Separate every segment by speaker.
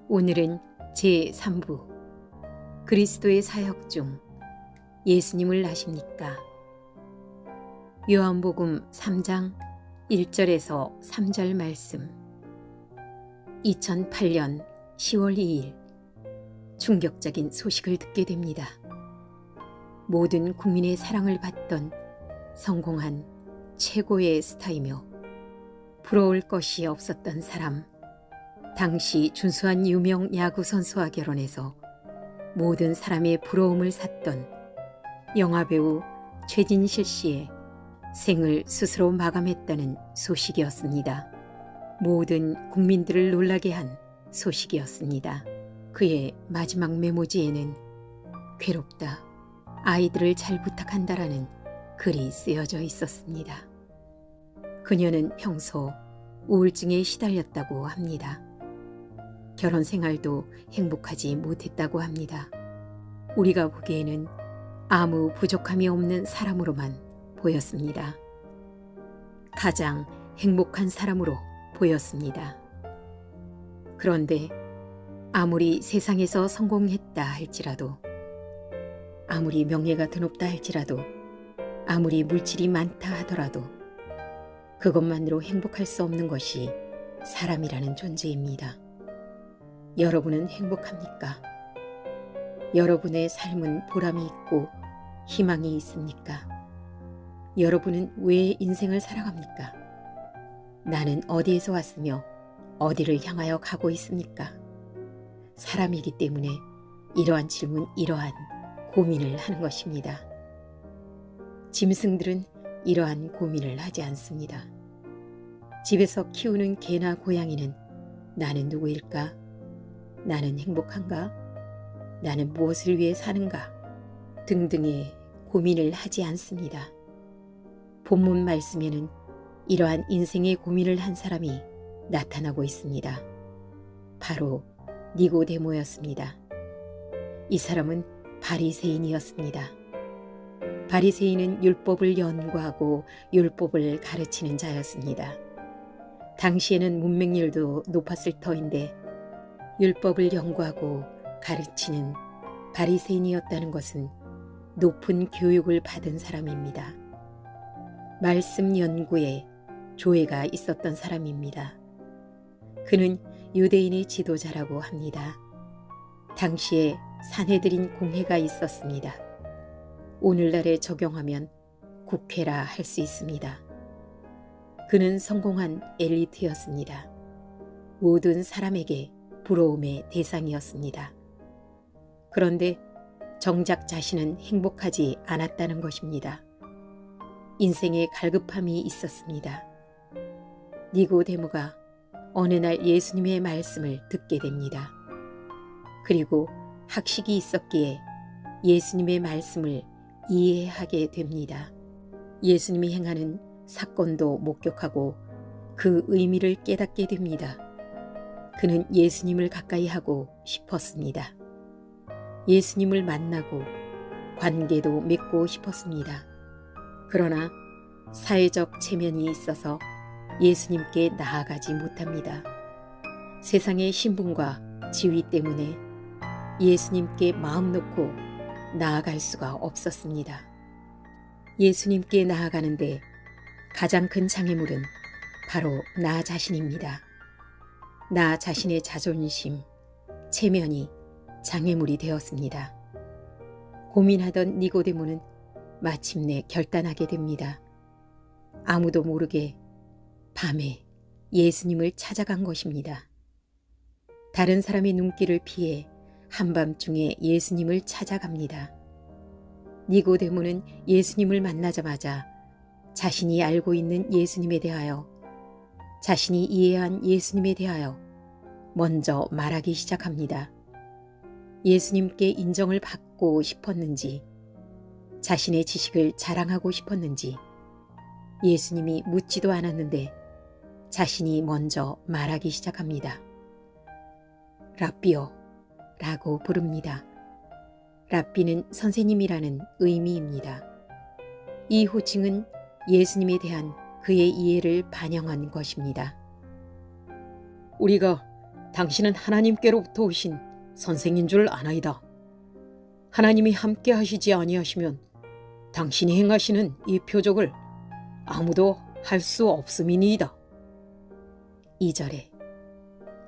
Speaker 1: 오늘은 제3부 그리스도의 사역 중 예수님을 아십니까? 요한복음 3장 1절에서 3절 말씀. 2008년 10월 2일 충격적인 소식을 듣게 됩니다. 모든 국민의 사랑을 받던 성공한 최고의 스타이며 부러울 것이 없었던 사람, 당시 준수한 유명 야구 선수와 결혼해서 모든 사람의 부러움을 샀던 영화배우 최진실 씨의 생을 스스로 마감했다는 소식이었습니다. 모든 국민들을 놀라게 한 소식이었습니다. 그의 마지막 메모지에는 괴롭다, 아이들을 잘 부탁한다라는 글이 쓰여져 있었습니다. 그녀는 평소 우울증에 시달렸다고 합니다. 결혼 생활도 행복하지 못했다고 합니다. 우리가 보기에는 아무 부족함이 없는 사람으로만 보였습니다. 가장 행복한 사람으로 보였습니다. 그런데 아무리 세상에서 성공했다 할지라도, 아무리 명예가 드높다 할지라도, 아무리 물질이 많다 하더라도 그것만으로 행복할 수 없는 것이 사람이라는 존재입니다. 여러분은 행복합니까? 여러분의 삶은 보람이 있고 희망이 있습니까? 여러분은 왜 인생을 살아갑니까? 나는 어디에서 왔으며 어디를 향하여 가고 있습니까? 사람이기 때문에 이러한 질문, 이러한 고민을 하는 것입니다. 짐승들은 이러한 고민을 하지 않습니다. 집에서 키우는 개나 고양이는 나는 누구일까? 나는 행복한가? 나는 무엇을 위해 사는가? 등등의 고민을 하지 않습니다. 본문 말씀에는 이러한 인생의 고민을 한 사람이 나타나고 있습니다. 바로 니고데모였습니다. 이 사람은 바리새인이었습니다. 바리새인은 율법을 연구하고 율법을 가르치는 자였습니다. 당시에는 문맹률도 높았을 터인데 율법을 연구하고 가르치는 바리새인이었다는 것은 높은 교육을 받은 사람입니다. 말씀 연구에 조예가 있었던 사람입니다. 그는 유대인의 지도자라고 합니다. 당시에 산헤드린 공회가 있었습니다. 오늘날에 적용하면 국회라 할 수 있습니다. 그는 성공한 엘리트였습니다. 모든 사람에게 부러움의 대상이었습니다. 그런데 정작 자신은 행복하지 않았다는 것입니다. 인생에 갈급함이 있었습니다. 니고데모가 어느 날 예수님의 말씀을 듣게 됩니다. 그리고 학식이 있었기에 예수님의 말씀을 이해하게 됩니다. 예수님이 행하는 사건도 목격하고 그 의미를 깨닫게 됩니다. 그는 예수님을 가까이 하고 싶었습니다. 예수님을 만나고 관계도 맺고 싶었습니다. 그러나 사회적 체면이 있어서 예수님께 나아가지 못합니다. 세상의 신분과 지위 때문에 예수님께 마음 놓고 나아갈 수가 없었습니다. 예수님께 나아가는데 가장 큰 장애물은 바로 나 자신입니다. 나 자신의 자존심, 체면이 장애물이 되었습니다. 고민하던 니고데모는 마침내 결단하게 됩니다. 아무도 모르게 밤에 예수님을 찾아간 것입니다. 다른 사람의 눈길을 피해 한밤중에 예수님을 찾아갑니다. 니고데모는 예수님을 만나자마자 자신이 알고 있는 예수님에 대하여, 자신이 이해한 예수님에 대하여 먼저 말하기 시작합니다. 예수님께 인정을 받고 싶었는지, 자신의 지식을 자랑하고 싶었는지 예수님이 묻지도 않았는데 자신이 먼저 말하기 시작합니다. 라삐요 라고 부릅니다. 라삐는 선생님이라는 의미입니다. 이 호칭은 예수님에 대한 그의 이해를 반영한 것입니다. 우리가
Speaker 2: 당신은 하나님께로부터 오신 선생인 줄 아나이다. 하나님이 함께 하시지 아니하시면 당신이 행하시는 이 표적을 아무도 할 수 없음이니이다.
Speaker 1: 2절에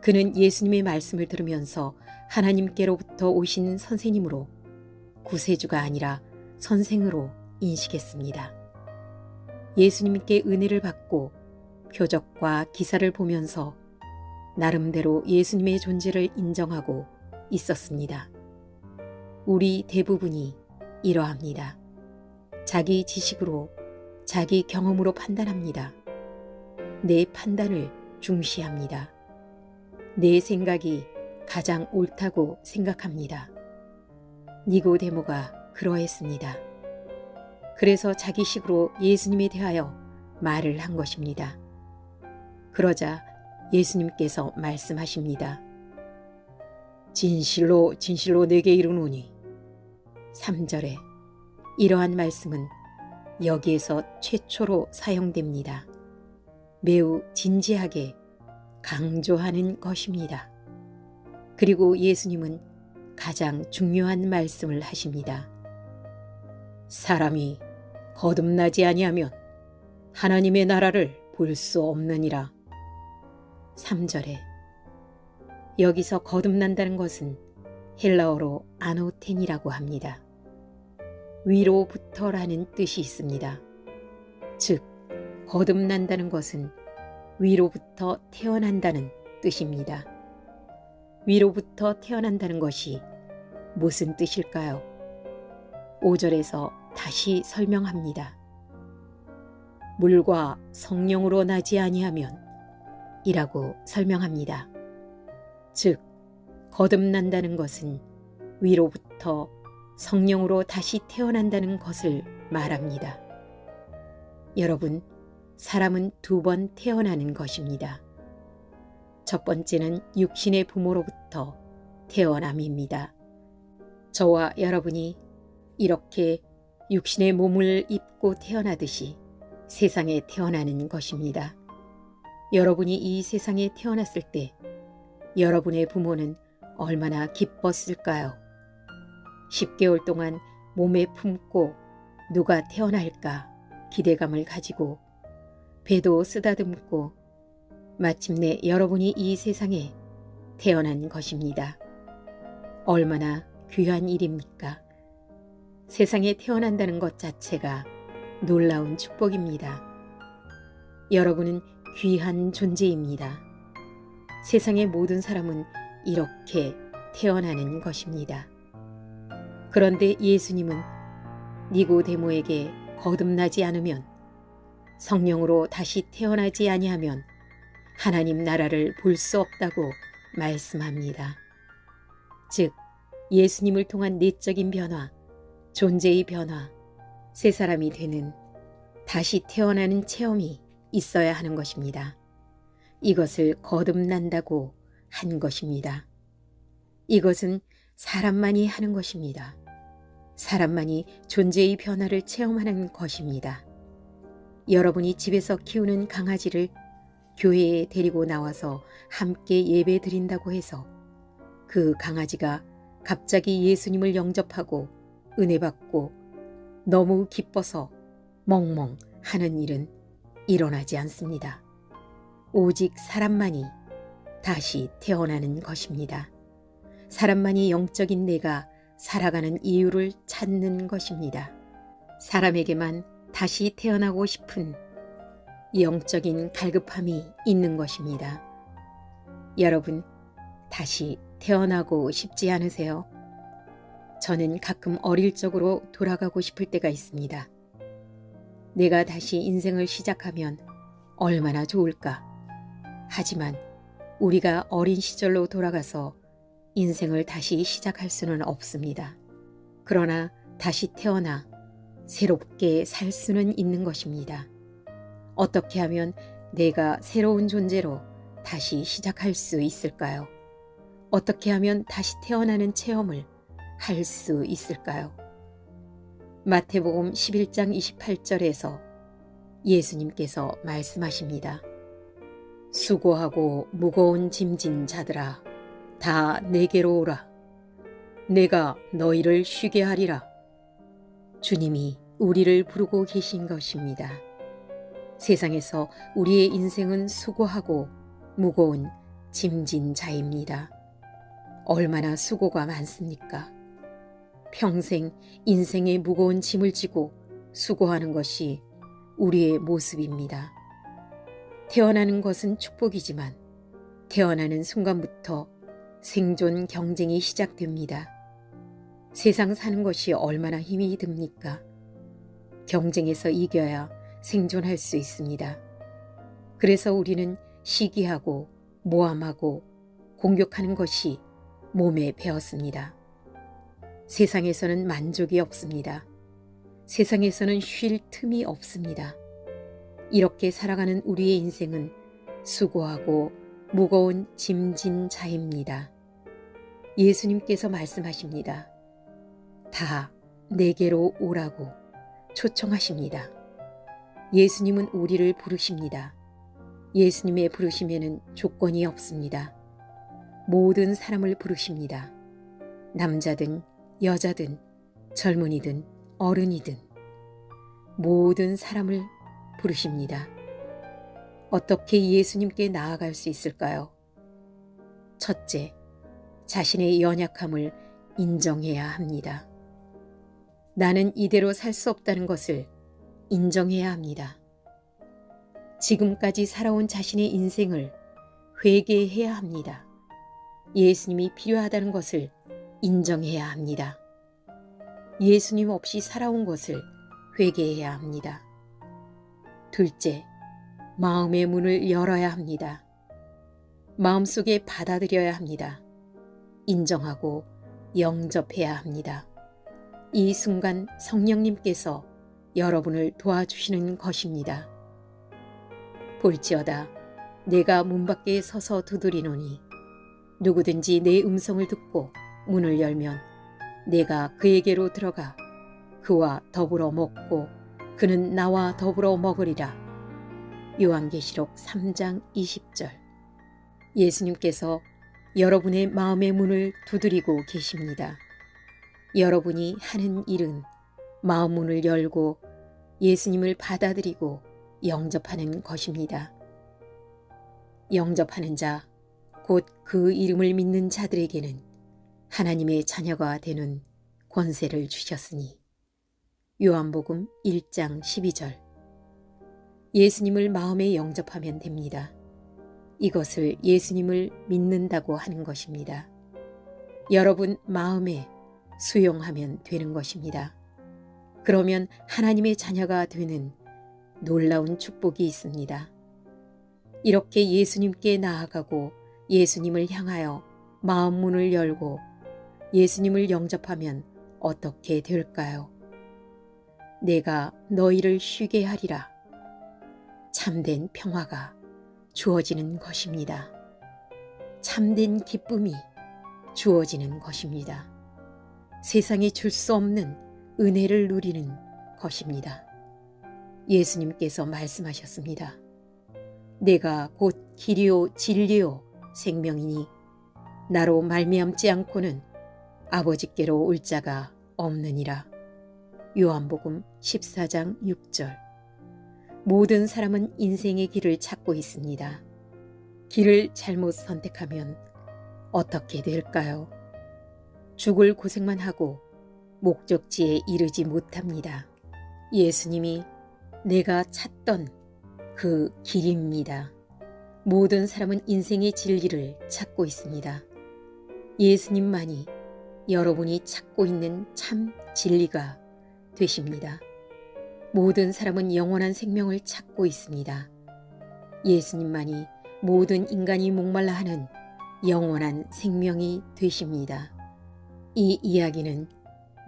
Speaker 1: 그는 예수님의 말씀을 들으면서 하나님께로부터 오신 선생님으로 구세주가 아니라 선생으로 인식했습니다. 예수님께 은혜를 받고 표적과 기사를 보면서 나름대로 예수님의 존재를 인정하고 있었습니다. 우리 대부분이 이러합니다. 자기 지식으로, 자기 경험으로 판단합니다. 내 판단을 중시합니다. 내 생각이 가장 옳다고 생각합니다. 니고데모가 그러했습니다. 그래서 자기식으로 예수님에 대하여 말을 한 것입니다. 그러자 예수님께서 말씀하십니다. 진실로 진실로 내게 이르노니. 3절에 이러한 말씀은 여기에서 최초로 사용됩니다. 매우 진지하게 강조하는 것입니다. 그리고 예수님은 가장 중요한 말씀을 하십니다. 사람이 거듭나지 아니하면 하나님의 나라를 볼 수 없느니라. 3절에 여기서 거듭난다는 것은 헬라어로 아노텐이라고 합니다. 위로부터라는 뜻이 있습니다. 즉, 거듭난다는 것은 위로부터 태어난다는 뜻입니다. 위로부터 태어난다는 것이 무슨 뜻일까요? 5절에서 다시 설명합니다. 물과 성령으로 나지 아니하면 이라고 설명합니다. 즉, 거듭난다는 것은 위로부터 성령으로 다시 태어난다는 것을 말합니다. 여러분, 사람은 2번 태어나는 것입니다. 첫 번째는 육신의 부모로부터 태어남입니다. 저와 여러분이 이렇게 육신의 몸을 입고 태어나듯이 세상에 태어나는 것입니다. 여러분이 이 세상에 태어났을 때 여러분의 부모는 얼마나 기뻤을까요? 10개월 동안 몸에 품고 누가 태어날까 기대감을 가지고 배도 쓰다듬고 마침내 여러분이 이 세상에 태어난 것입니다. 얼마나 귀한 일입니까? 세상에 태어난다는 것 자체가 놀라운 축복입니다. 여러분은 귀한 존재입니다. 세상의 모든 사람은 이렇게 태어나는 것입니다. 그런데 예수님은 니고데모에게 거듭나지 않으면, 성령으로 다시 태어나지 아니하면 하나님 나라를 볼 수 없다고 말씀합니다. 즉, 예수님을 통한 내적인 변화, 존재의 변화, 새 사람이 되는, 다시 태어나는 체험이 있어야 하는 것입니다. 이것을 거듭난다고 한 것입니다. 이것은 사람만이 하는 것입니다. 사람만이 존재의 변화를 체험하는 것입니다. 여러분이 집에서 키우는 강아지를 교회에 데리고 나와서 함께 예배 드린다고 해서 그 강아지가 갑자기 예수님을 영접하고 은혜 받고 너무 기뻐서 멍멍 하는 일은 일어나지 않습니다. 오직 사람만이 다시 태어나는 것입니다. 사람만이 영적인 내가 살아가는 이유를 찾는 것입니다. 사람에게만 다시 태어나고 싶은 영적인 갈급함이 있는 것입니다. 여러분, 다시 태어나고 싶지 않으세요? 저는 가끔 어릴 적으로 돌아가고 싶을 때가 있습니다. 내가 다시 인생을 시작하면 얼마나 좋을까? 하지만 우리가 어린 시절로 돌아가서 인생을 다시 시작할 수는 없습니다. 그러나 다시 태어나 새롭게 살 수는 있는 것입니다. 어떻게 하면 내가 새로운 존재로 다시 시작할 수 있을까요? 어떻게 하면 다시 태어나는 체험을 할 수 있을까요? 마태복음 11장 28절에서 예수님께서 말씀하십니다.
Speaker 2: 수고하고 무거운 짐진 자들아, 다 내게로 오라. 내가 너희를 쉬게 하리라. 주님이 우리를 부르고 계신 것입니다. 세상에서 우리의 인생은 수고하고 무거운 짐진 자입니다. 얼마나 수고가 많습니까? 평생 인생의 무거운 짐을 지고 수고하는 것이 우리의 모습입니다. 태어나는 것은 축복이지만 태어나는 순간부터 생존 경쟁이 시작됩니다. 세상 사는 것이 얼마나 힘이 듭니까? 경쟁에서 이겨야 생존할 수 있습니다. 그래서 우리는 시기하고 모함하고 공격하는 것이 몸에 배었습니다. 세상에서는 만족이 없습니다. 세상에서는 쉴 틈이 없습니다. 이렇게 살아가는 우리의 인생은 수고하고 무거운 짐진 자입니다. 예수님께서 말씀하십니다. 다 내게로 오라고 초청하십니다. 예수님은 우리를 부르십니다. 예수님의 부르심에는 조건이 없습니다. 모든 사람을 부르십니다. 남자든 여자든 젊은이든 어른이든 모든 사람을 부르십니다. 어떻게 예수님께 나아갈 수 있을까요? 첫째, 자신의 연약함을 인정해야 합니다. 나는 이대로 살 수 없다는 것을 인정해야 합니다. 지금까지 살아온 자신의 인생을 회개해야 합니다. 예수님이 필요하다는 것을 인정해야 합니다. 예수님 없이 살아온 것을 회개해야 합니다. 둘째, 마음의 문을 열어야 합니다. 마음속에 받아들여야 합니다. 인정하고 영접해야 합니다. 이 순간 성령님께서 여러분을 도와주시는 것입니다. 볼지어다 내가 문 밖에 서서 두드리노니 누구든지 내 음성을 듣고 문을 열면 내가 그에게로 들어가 그와 더불어 먹고 그는 나와 더불어 먹으리라. 요한계시록 3장 20절. 예수님께서 여러분의 마음의 문을 두드리고 계십니다. 여러분이 하는 일은 마음 문을 열고 예수님을 받아들이고 영접하는 것입니다. 영접하는 자, 곧 그 이름을 믿는 자들에게는 하나님의 자녀가 되는 권세를 주셨으니. 요한복음 1장 12절. 예수님을 마음에 영접하면 됩니다. 이것을 예수님을 믿는다고 하는 것입니다. 여러분 마음에 수용하면 되는 것입니다. 그러면 하나님의 자녀가 되는 놀라운 축복이 있습니다. 이렇게 예수님께 나아가고 예수님을 향하여 마음 문을 열고 예수님을 영접하면 어떻게 될까요? 내가 너희를 쉬게 하리라. 참된 평화가 주어지는 것입니다. 참된 기쁨이 주어지는 것입니다. 세상에 줄 수 없는 은혜를 누리는 것입니다. 예수님께서 말씀하셨습니다. 내가 곧 길이요 진리요 생명이니 나로 말미암지 않고는 아버지께로 올 자가 없느니라. 요한복음 14장 6절. 모든 사람은 인생의 길을 찾고 있습니다. 길을 잘못 선택하면 어떻게 될까요? 죽을 고생만 하고 목적지에 이르지 못합니다. 예수님이 내가 찾던 그 길입니다. 모든 사람은 인생의 진리를 찾고 있습니다. 예수님만이 여러분이 찾고 있는 참 진리가 되십니다. 모든 사람은 영원한 생명을 찾고 있습니다. 예수님만이 모든 인간이 목말라 하는 영원한 생명이 되십니다. 이 이야기는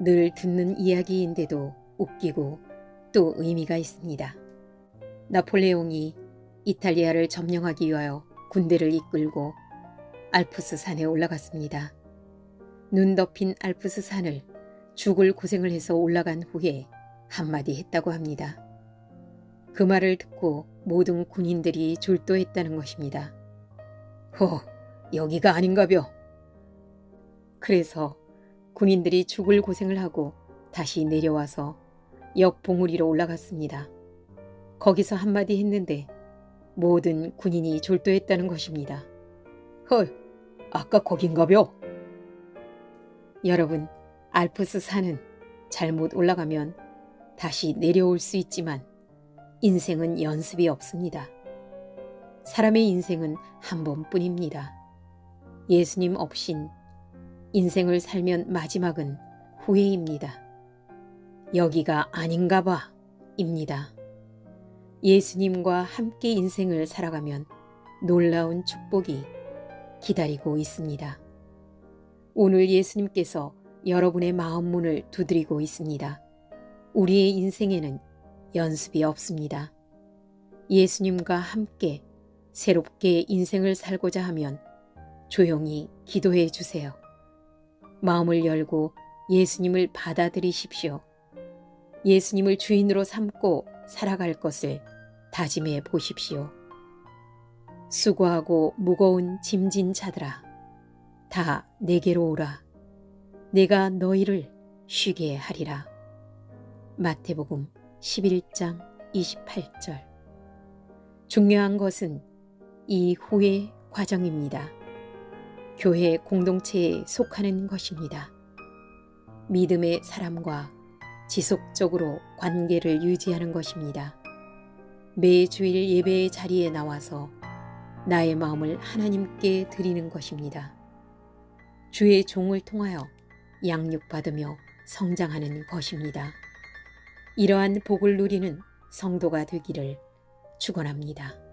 Speaker 2: 늘 듣는 이야기인데도 웃기고 또 의미가 있습니다. 나폴레옹이 이탈리아를 점령하기 위하여 군대를 이끌고 알프스 산에 올라갔습니다. 눈 덮인 알프스 산을 죽을 고생을 해서 올라간 후에 한마디 했다고 합니다.
Speaker 1: 그 말을 듣고 모든 군인들이 졸도했다는 것입니다.
Speaker 2: 여기가 아닌가벼.
Speaker 1: 그래서 군인들이 죽을 고생을 하고 다시 내려와서 옆 봉우리로 올라갔습니다. 거기서 한마디 했는데 모든 군인이 졸도했다는 것입니다.
Speaker 2: 아까 거긴가벼.
Speaker 1: 여러분, 알프스 산은 잘못 올라가면 다시 내려올 수 있지만 인생은 연습이 없습니다. 사람의 인생은 한 번뿐입니다. 예수님 없인 인생을 살면 마지막은 후회입니다. 여기가 아닌가 봐 입니다. 예수님과 함께 인생을 살아가면 놀라운 축복이 기다리고 있습니다. 오늘 예수님께서 여러분의 마음 문을 두드리고 있습니다. 우리의 인생에는 연습이 없습니다. 예수님과 함께 새롭게 인생을 살고자 하면 조용히 기도해 주세요. 마음을 열고 예수님을 받아들이십시오. 예수님을 주인으로 삼고 살아갈 것을 다짐해 보십시오. 수고하고 무거운 짐진 자들아, 다 내게로 오라. 내가 너희를 쉬게 하리라. 마태복음 11장 28절. 중요한 것은 이후의 과정입니다. 교회 공동체에 속하는 것입니다. 믿음의 사람과 지속적으로 관계를 유지하는 것입니다. 매주일 예배의 자리에 나와서 나의 마음을 하나님께 드리는 것입니다. 주의 종을 통하여 양육받으며 성장하는 것입니다. 이러한 복을 누리는 성도가 되기를 축원합니다.